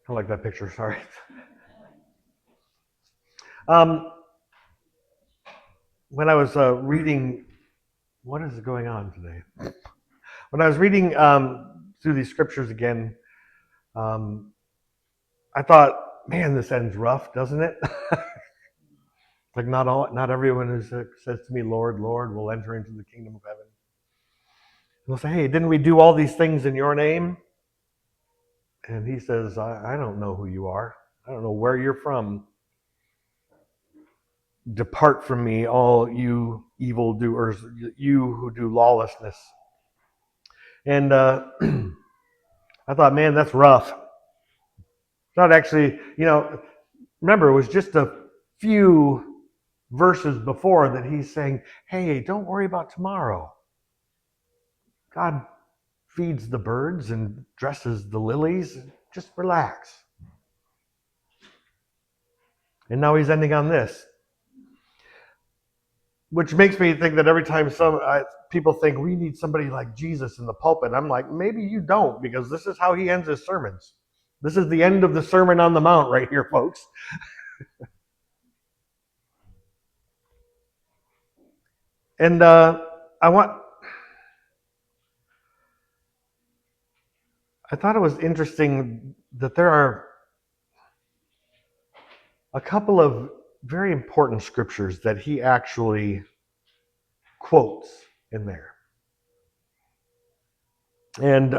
I like that picture, sorry. Um, when I was reading, what is going on today? When I was reading through these scriptures again, um, I thought, man, this ends rough, doesn't it? Like not everyone who says to me, Lord, Lord, will enter into the kingdom of heaven. They'll say, hey, didn't we do all these things in your name? And he says, I don't know who you are. I don't know where you're from. Depart from me, all you evildoers, you who do lawlessness. And I thought, man, that's rough. Not actually, remember, it was just a few verses before that he's saying, hey, don't worry about tomorrow. God feeds the birds and dresses the lilies. Just relax. And now he's ending on this, which makes me think that every time people think we need somebody like Jesus in the pulpit, I'm like, maybe you don't, because this is how he ends his sermons. This is the end of the Sermon on the Mount right here, folks. And I thought it was interesting that there are a couple of very important scriptures that he actually quotes in there. And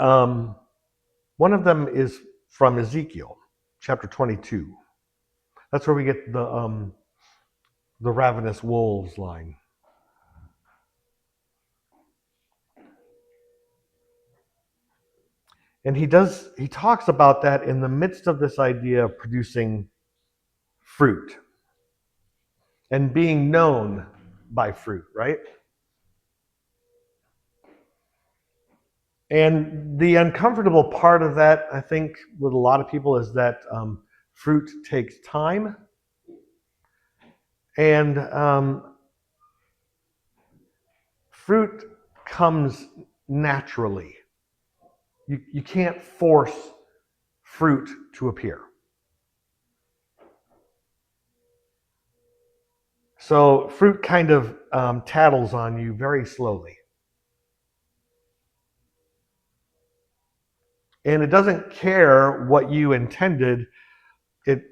one of them is from Ezekiel, chapter 22. That's where we get the ravenous wolves line. And he talks about that in the midst of this idea of producing fruit and being known by fruit, right? And the uncomfortable part of that, I think, with a lot of people is that fruit takes time. And fruit comes naturally. You can't force fruit to appear. So fruit kind of tattles on you very slowly. And it doesn't care what you intended, it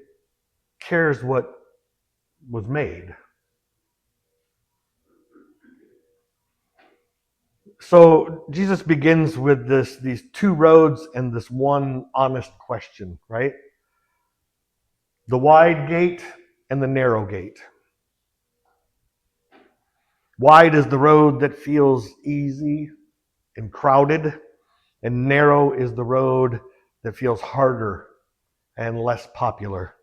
cares what was made. So Jesus begins with these two roads and this one honest question, right? The wide gate and the narrow gate. Wide is the road that feels easy and crowded, and narrow is the road that feels harder and less popular.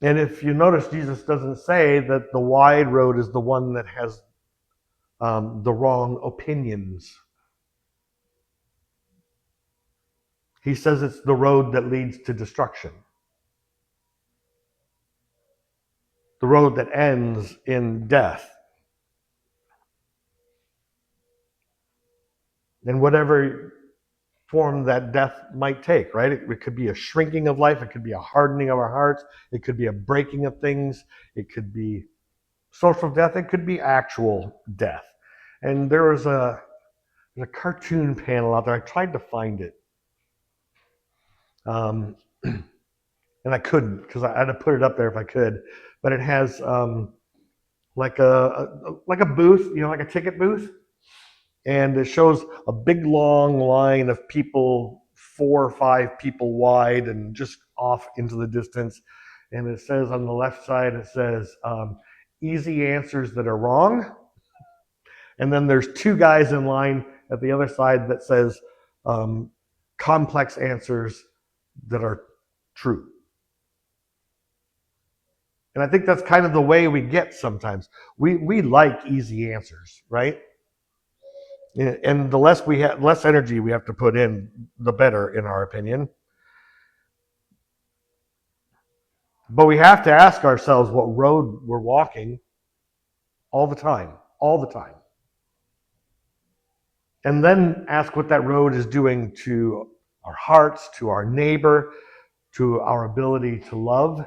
And if you notice, Jesus doesn't say that the wide road is the one that has the wrong opinions. He says it's the road that leads to destruction. The road that ends in death. And whatever form that death might take, right? It could be a shrinking of life. It could be a hardening of our hearts. It could be a breaking of things. It could be social death. It could be actual death. And there was a cartoon panel out there. I tried to find it. And I couldn't, because I had to put it up there if I could. But it has like a booth, like a ticket booth. And it shows a big long line of people, 4 or 5 people wide and just off into the distance. And it says on the left side, it says, easy answers that are wrong. And then there's 2 guys in line at the other side that says, complex answers that are true. And I think that's kind of the way we get sometimes. We like easy answers, right? And the less energy we have to put in, the better, in our opinion. But we have to ask ourselves what road we're walking all the time. And then ask what that road is doing to our hearts, to our neighbor, to our ability to love.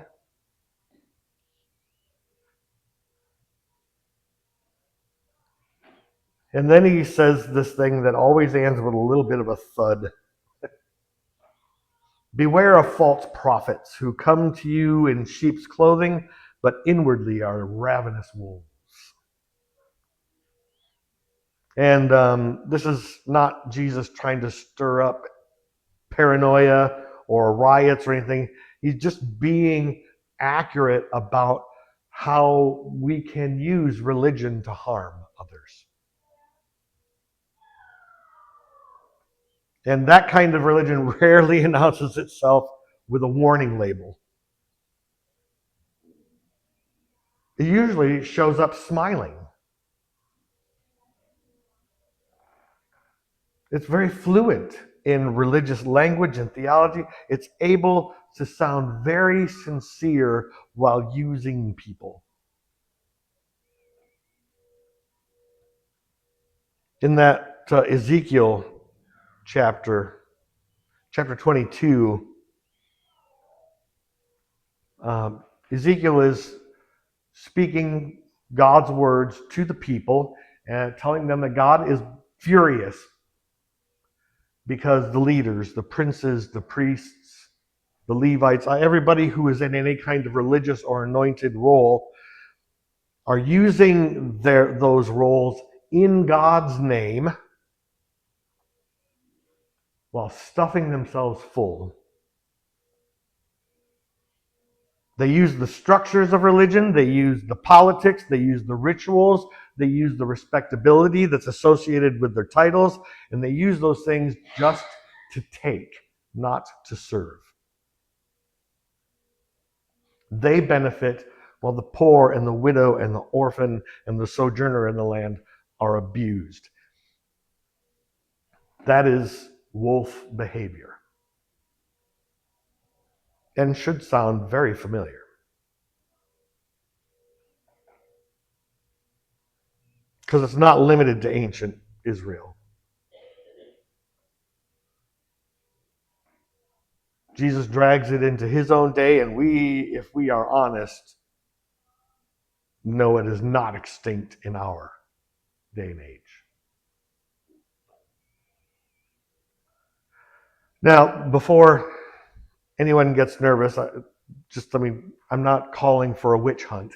And then he says this thing that always ends with a little bit of a thud. Beware of false prophets who come to you in sheep's clothing, but inwardly are ravenous wolves. And this is not Jesus trying to stir up paranoia or riots or anything. He's just being accurate about how we can use religion to harm others. And that kind of religion rarely announces itself with a warning label. It usually shows up smiling. It's very fluent in religious language and theology. It's able to sound very sincere while using people. In that Ezekiel chapter 22, Ezekiel is speaking God's words to the people and telling them that God is furious because the leaders, the princes, the priests, the Levites, everybody who is in any kind of religious or anointed role are using those roles in God's name while stuffing themselves full. They use the structures of religion, they use the politics, they use the rituals, they use the respectability that's associated with their titles, and they use those things just to take, not to serve. They benefit while the poor and the widow and the orphan and the sojourner in the land are abused. That is wolf behavior. And should sound very familiar. Because it's not limited to ancient Israel. Jesus drags it into his own day, and we, if we are honest, know it is not extinct in our day and age. Now, before anyone gets nervous, I'm not calling for a witch hunt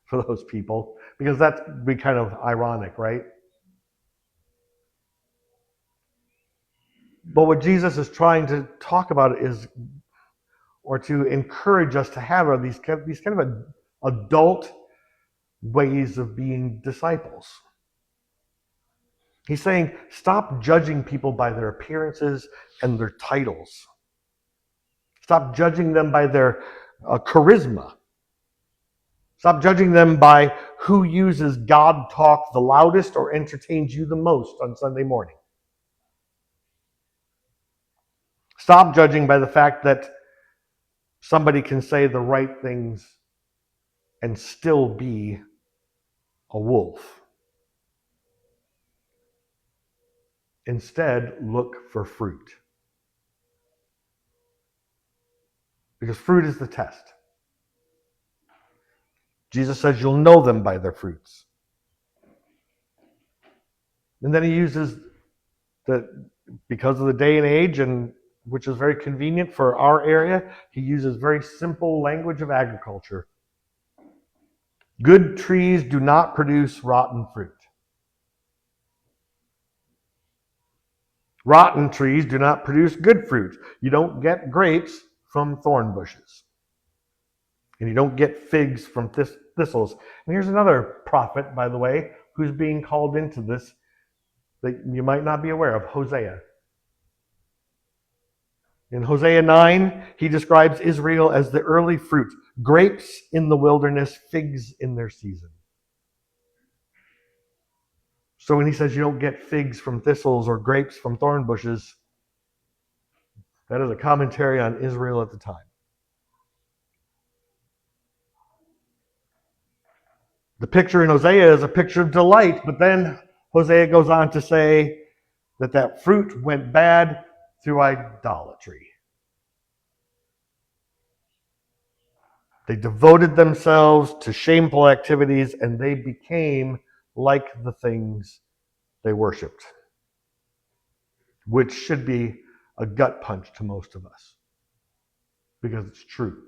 for those people, because that'd be kind of ironic, right? But what Jesus is trying to talk about or to encourage us to have, are these kind of adult ways of being disciples. He's saying, stop judging people by their appearances and their titles. Stop judging them by their charisma. Stop judging them by who uses God talk the loudest or entertains you the most on Sunday morning. Stop judging by the fact that somebody can say the right things and still be a wolf. Instead, look for fruit. Because fruit is the test. Jesus says you'll know them by their fruits. And then he uses because of the day and age, and which is very convenient for our area, he uses very simple language of agriculture. Good trees do not produce rotten fruit. Rotten trees do not produce good fruit. You don't get grapes from thorn bushes. And you don't get figs from thistles. And here's another prophet, by the way, who's being called into this that you might not be aware of, Hosea. In Hosea 9, he describes Israel as the early fruit, grapes in the wilderness, figs in their season. So when he says you don't get figs from thistles or grapes from thorn bushes, that is a commentary on Israel at the time. The picture in Hosea is a picture of delight, but then Hosea goes on to say that fruit went bad through idolatry. They devoted themselves to shameful activities, and they became like the things they worshiped, which should be a gut punch to most of us, because it's true.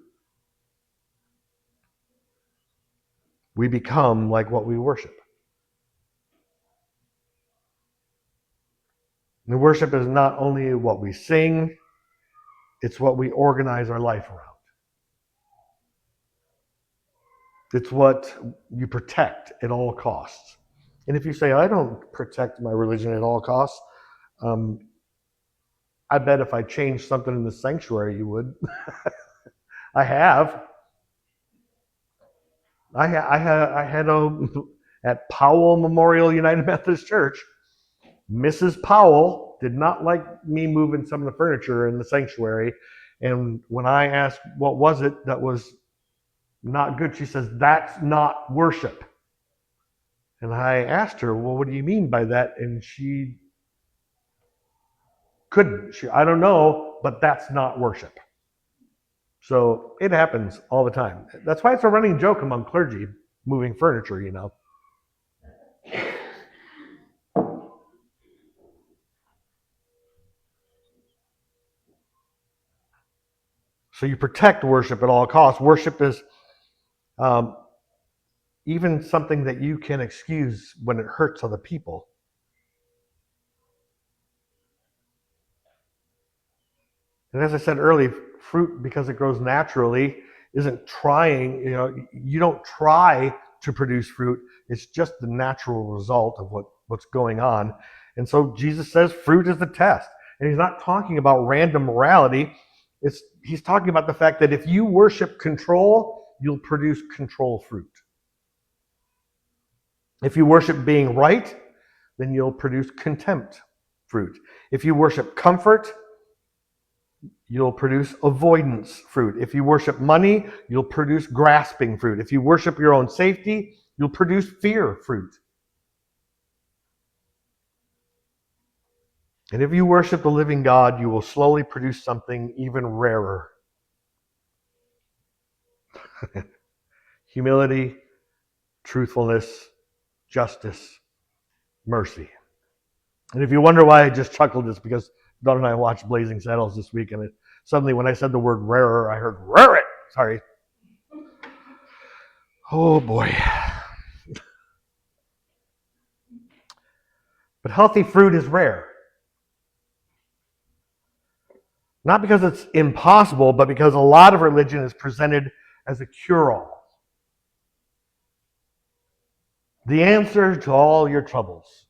We become like what we worship. And worship is not only what we sing, it's what we organize our life around. It's what you protect at all costs. And if you say, I don't protect my religion at all costs, I bet if I changed something in the sanctuary, you would. I have. I had at Powell Memorial United Methodist Church, Mrs. Powell did not like me moving some of the furniture in the sanctuary. And when I asked, what was it that was not good, she says, that's not worship. And I asked her, well, what do you mean by that? And she couldn't. I don't know, but that's not worship. So it happens all the time. That's why it's a running joke among clergy, moving furniture, you know. So you protect worship at all costs. Worship is even something that you can excuse when it hurts other people. And as I said earlier, fruit, because it grows naturally, isn't trying, you don't try to produce fruit. It's just the natural result of what's going on. And so Jesus says fruit is the test. And he's not talking about random morality. He's talking about the fact that if you worship control, you'll produce control fruit. If you worship being right, then you'll produce contempt fruit. If you worship comfort, you'll produce avoidance fruit. If you worship money, you'll produce grasping fruit. If you worship your own safety, you'll produce fear fruit. And if you worship the living God, you will slowly produce something even rarer. Humility, truthfulness, justice, mercy. And if you wonder why I just chuckled, it's because Dawn and I watched Blazing Saddles this week, and suddenly when I said the word rarer, I heard rarer. Sorry. Oh boy. But healthy fruit is rare. Not because it's impossible, but because a lot of religion is presented as a cure-all. The answer to all your troubles.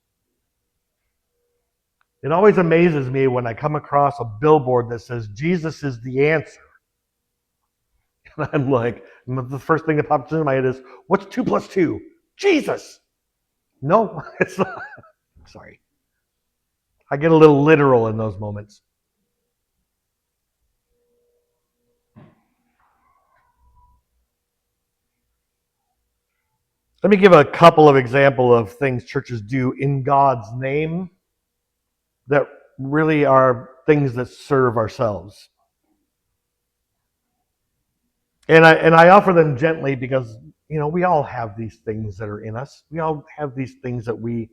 It always amazes me when I come across a billboard that says, Jesus is the answer. And I'm like, the first thing that pops into my head is, what's 2 + 2? Jesus! No, it's not. Sorry. I get a little literal in those moments. Let me give a couple of examples of things churches do in God's name that really are things that serve ourselves. And I offer them gently because, we all have these things that are in us. We all have these things that we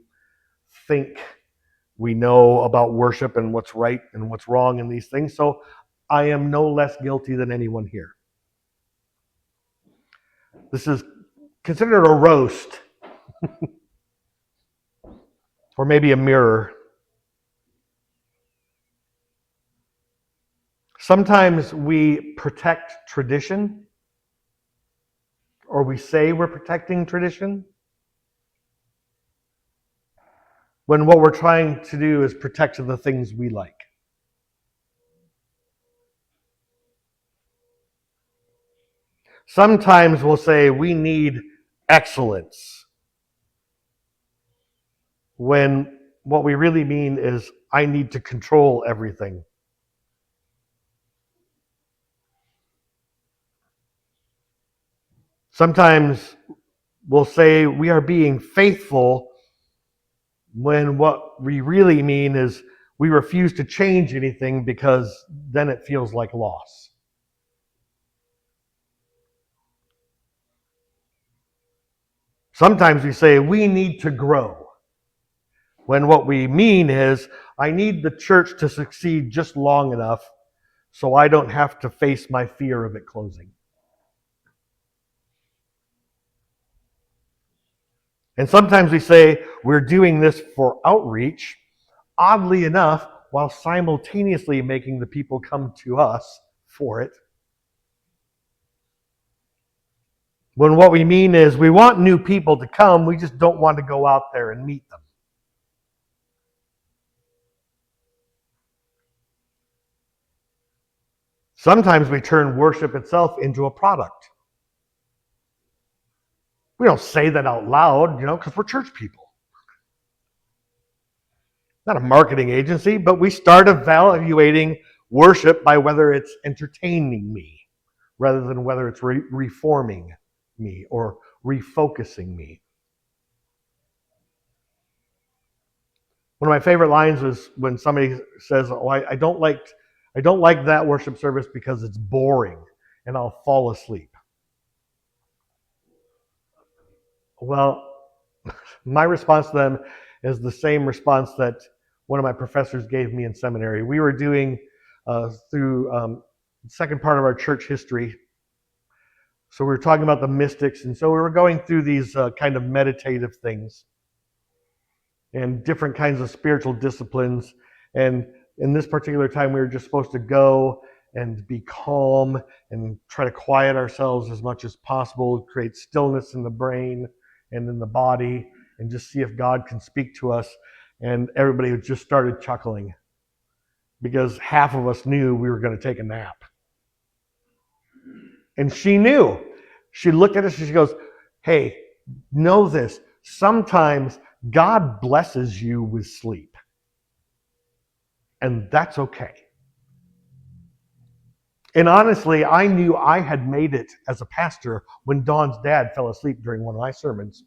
think we know about worship and what's right and what's wrong in these things. So I am no less guilty than anyone here. This is considered a roast. Or maybe a mirror. Sometimes we protect tradition, or we say we're protecting tradition, when what we're trying to do is protect the things we like. Sometimes we'll say we need excellence, when what we really mean is I need to control everything. Sometimes we'll say we are being faithful, when what we really mean is we refuse to change anything because then it feels like loss. Sometimes we say we need to grow, when what we mean is I need the church to succeed just long enough so I don't have to face my fear of it closing. And sometimes we say we're doing this for outreach, oddly enough, while simultaneously making the people come to us for it. When what we mean is we want new people to come, we just don't want to go out there and meet them. Sometimes we turn worship itself into a product. We don't say that out loud, because we're church people. Not a marketing agency, but we start evaluating worship by whether it's entertaining me rather than whether it's reforming me or refocusing me. One of my favorite lines was when somebody says, "Oh, I don't like that worship service because it's boring and I'll fall asleep." Well, my response to them is the same response that one of my professors gave me in seminary. We were doing through the second part of our church history. So we were talking about the mystics, and so we were going through these kind of meditative things and different kinds of spiritual disciplines. And in this particular time, we were just supposed to go and be calm and try to quiet ourselves as much as possible, create stillness in the brain and in the body, and just see if God can speak to us. And everybody just started chuckling because half of us knew we were going to take a nap. And she knew. She looked at us and she goes, "Hey, know this. Sometimes God blesses you with sleep. And that's okay." And honestly, I knew I had made it as a pastor when Dawn's dad fell asleep during one of my sermons.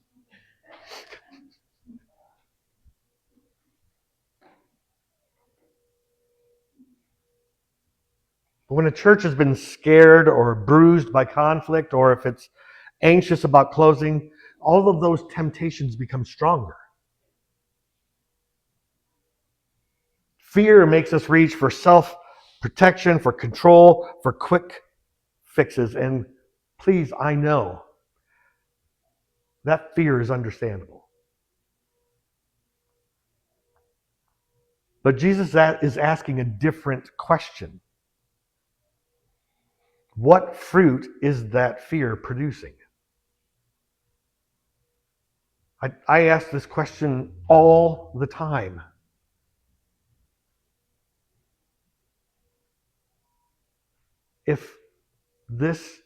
When a church has been scared or bruised by conflict, or if it's anxious about closing, all of those temptations become stronger. Fear makes us reach for self-protection, for control, for quick fixes. And please, I know that fear is understandable. But Jesus is asking a different question. What fruit is that fear producing? I ask this question all the time. If this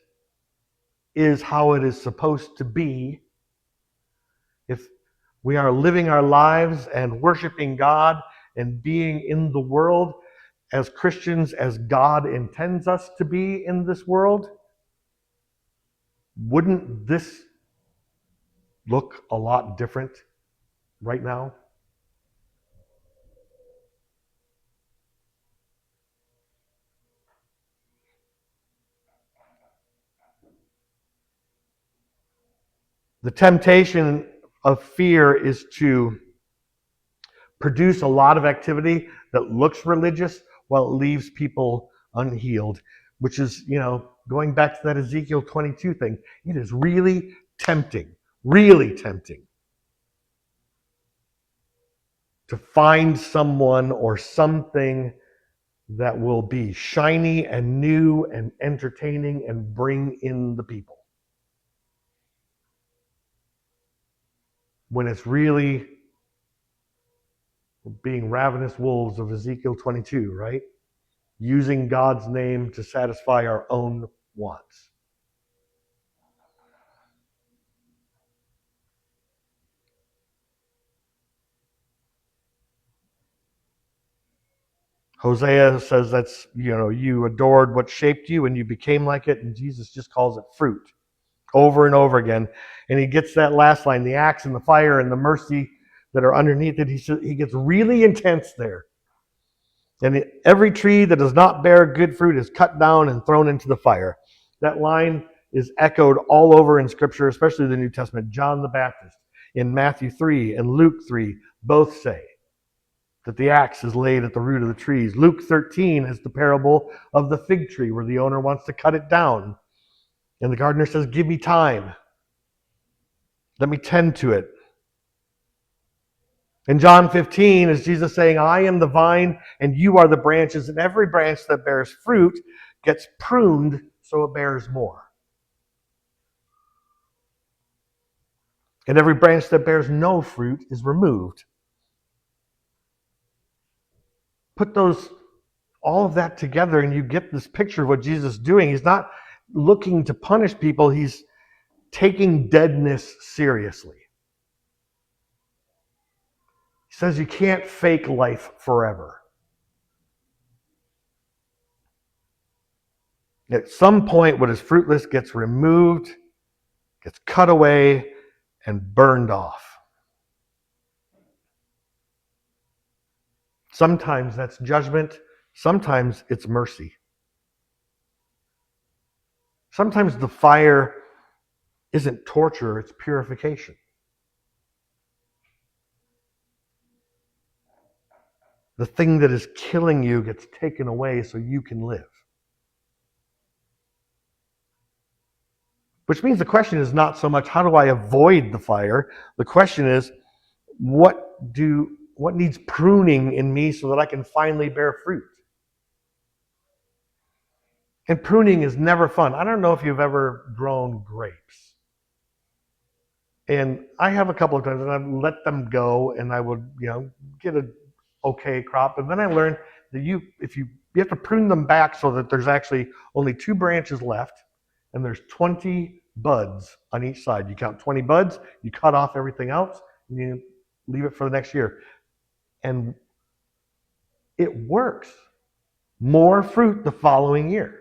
is how it is supposed to be, if we are living our lives and worshiping God and being in the world as Christians as God intends us to be in this world, wouldn't this look a lot different right now? The temptation of fear is to produce a lot of activity that looks religious while it leaves people unhealed, which is, going back to that Ezekiel 22 thing. It is really tempting to find someone or something that will be shiny and new and entertaining and bring in the people, when it's really being ravenous wolves of Ezekiel 22, right? Using God's name to satisfy our own wants. Hosea says that's, you adored what shaped you and you became like it, and Jesus just calls it fruit over and over again. And he gets that last line, the axe and the fire and the mercy that are underneath it. He gets really intense there. And every tree that does not bear good fruit is cut down and thrown into the fire. That line is echoed all over in Scripture, especially the New Testament. John the Baptist in Matthew 3 and Luke 3 both say that the axe is laid at the root of the trees. Luke 13 is the parable of the fig tree where the owner wants to cut it down. And the gardener says, give me time. Let me tend to it. In John 15 is Jesus saying, I am the vine and you are the branches, and every branch that bears fruit gets pruned so it bears more. And every branch that bears no fruit is removed. Put all of that together and you get this picture of what Jesus is doing. He's not looking to punish people. He's taking deadness seriously. He says you can't fake life forever. At some point, what is fruitless gets removed, gets cut away, and burned off. Sometimes that's judgment. Sometimes it's mercy. Sometimes the fire isn't torture, it's purification. The thing that is killing you gets taken away so you can live. Which means the question is not so much how do I avoid the fire? The question is what needs pruning in me so that I can finally bear fruit? And pruning is never fun. I don't know if you've ever grown grapes. And I have a couple of times, and I've let them go, and I would, get an okay crop. And then I learned that you have to prune them back so that there's actually only 2 branches left, and there's 20 buds on each side. You count 20 buds, you cut off everything else, and you leave it for the next year. And it works. More fruit the following year.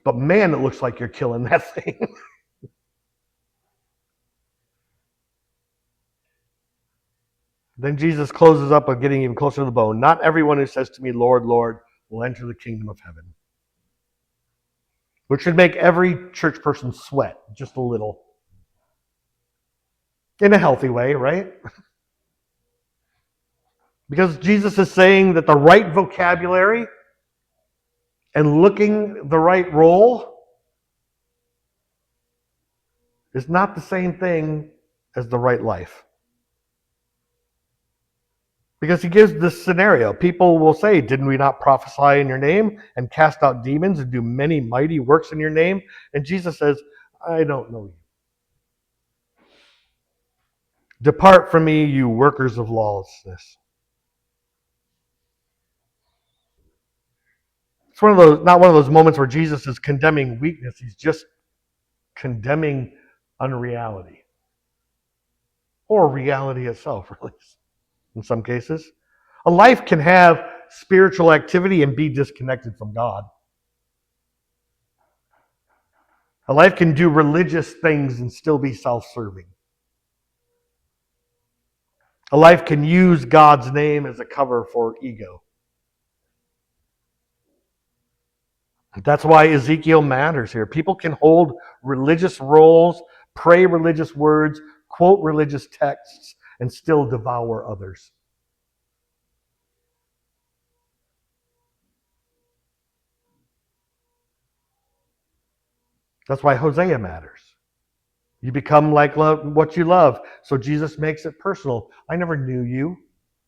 But man, it looks like you're killing that thing. Then Jesus closes up by getting even closer to the bone. Not everyone who says to me, Lord, Lord, will enter the kingdom of heaven. Which should make every church person sweat just a little. In a healthy way, right? Because Jesus is saying that the right vocabulary and looking the right role is not the same thing as the right life. Because he gives this scenario. People will say, didn't we not prophesy in your name and cast out demons and do many mighty works in your name? And Jesus says, I don't know you. Depart from me, you workers of lawlessness. It's not one of those moments where Jesus is condemning weakness. He's just condemning unreality. Or reality itself, really, in some cases. A life can have spiritual activity and be disconnected from God. A life can do religious things and still be self-serving. A life can use God's name as a cover for ego. That's why Ezekiel matters here. People can hold religious roles, pray religious words, quote religious texts, and still devour others. That's why Hosea matters. You become like what you love. So Jesus makes it personal. I never knew you.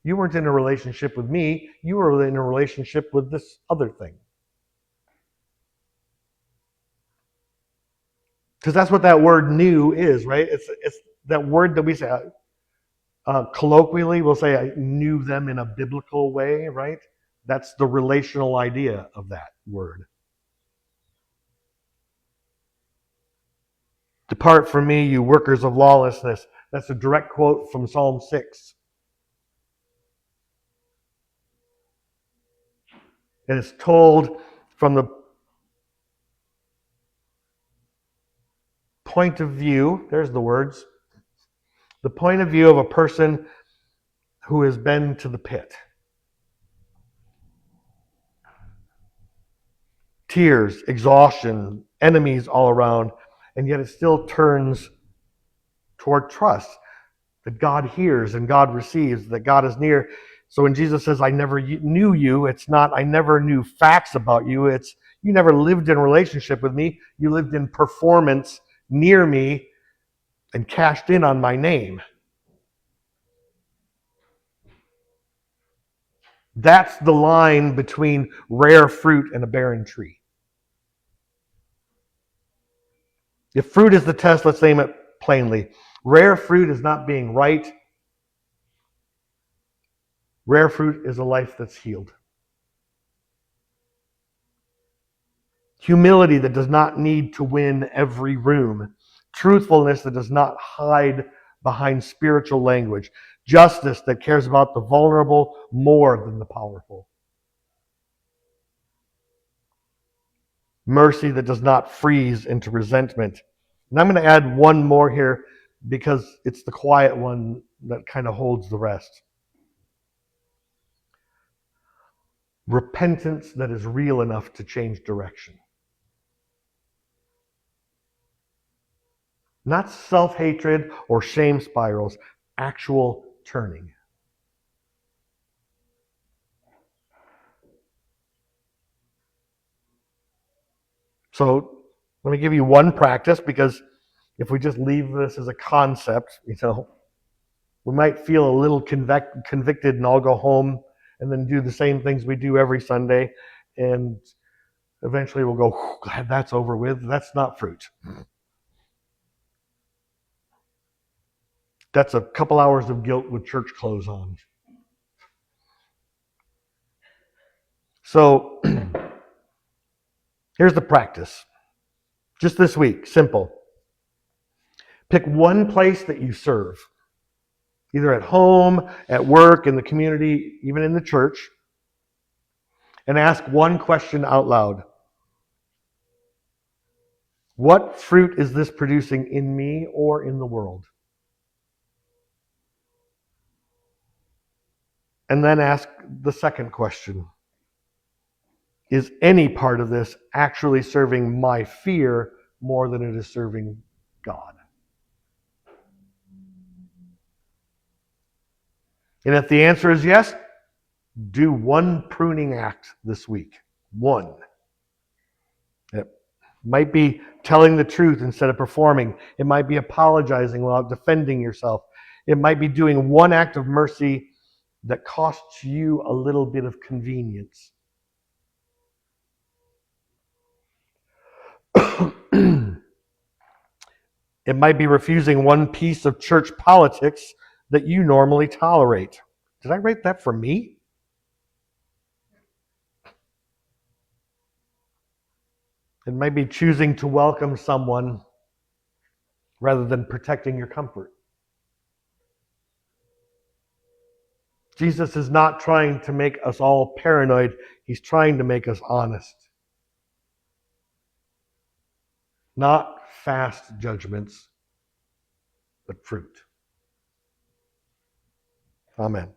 You weren't in a relationship with me. You were in a relationship with this other thing. Because that's what that word "new" is, right? It's that word that we say, colloquially, we'll say, I knew them in a biblical way, right? That's the relational idea of that word. Depart from me, you workers of lawlessness. That's a direct quote from Psalm 6. And it's told from the point of view, there's the words, the point of view of a person who has been to the pit. Tears, exhaustion, enemies all around, and yet it still turns toward trust that God hears and God receives, that God is near. So when Jesus says, I never knew you, it's not, I never knew facts about you. It's, you never lived in relationship with me. You lived in performance near me and cashed in on my name. That's the line between rare fruit and a barren tree. If fruit is the test, let's name it plainly. Rare fruit is not being right. Rare fruit is a life that's healed. Humility that does not need to win every room. Truthfulness that does not hide behind spiritual language. Justice that cares about the vulnerable more than the powerful. Mercy that does not freeze into resentment. And I'm going to add one more here because it's the quiet one that kind of holds the rest. Repentance that is real enough to change direction. Not self-hatred or shame spirals, actual turning. So let me give you one practice, because if we just leave this as a concept, we might feel a little convicted and all go home and then do the same things we do every Sunday, and eventually we'll go, glad that's over with. That's not fruit. That's a couple hours of guilt with church clothes on. So here's the practice. Just this week, simple. Pick one place that you serve, either at home, at work, in the community, even in the church, and ask one question out loud. What fruit is this producing in me or in the world? And then ask the second question. Is any part of this actually serving my fear more than it is serving God? And if the answer is yes, do one pruning act this week. One. It might be telling the truth instead of performing. It might be apologizing without defending yourself. It might be doing one act of mercy that costs you a little bit of convenience. It might be refusing one piece of church politics that you normally tolerate. Did I write that for me? It might be choosing to welcome someone rather than protecting your comfort. Jesus is not trying to make us all paranoid. He's trying to make us honest. Not fast judgments, but fruit. Amen.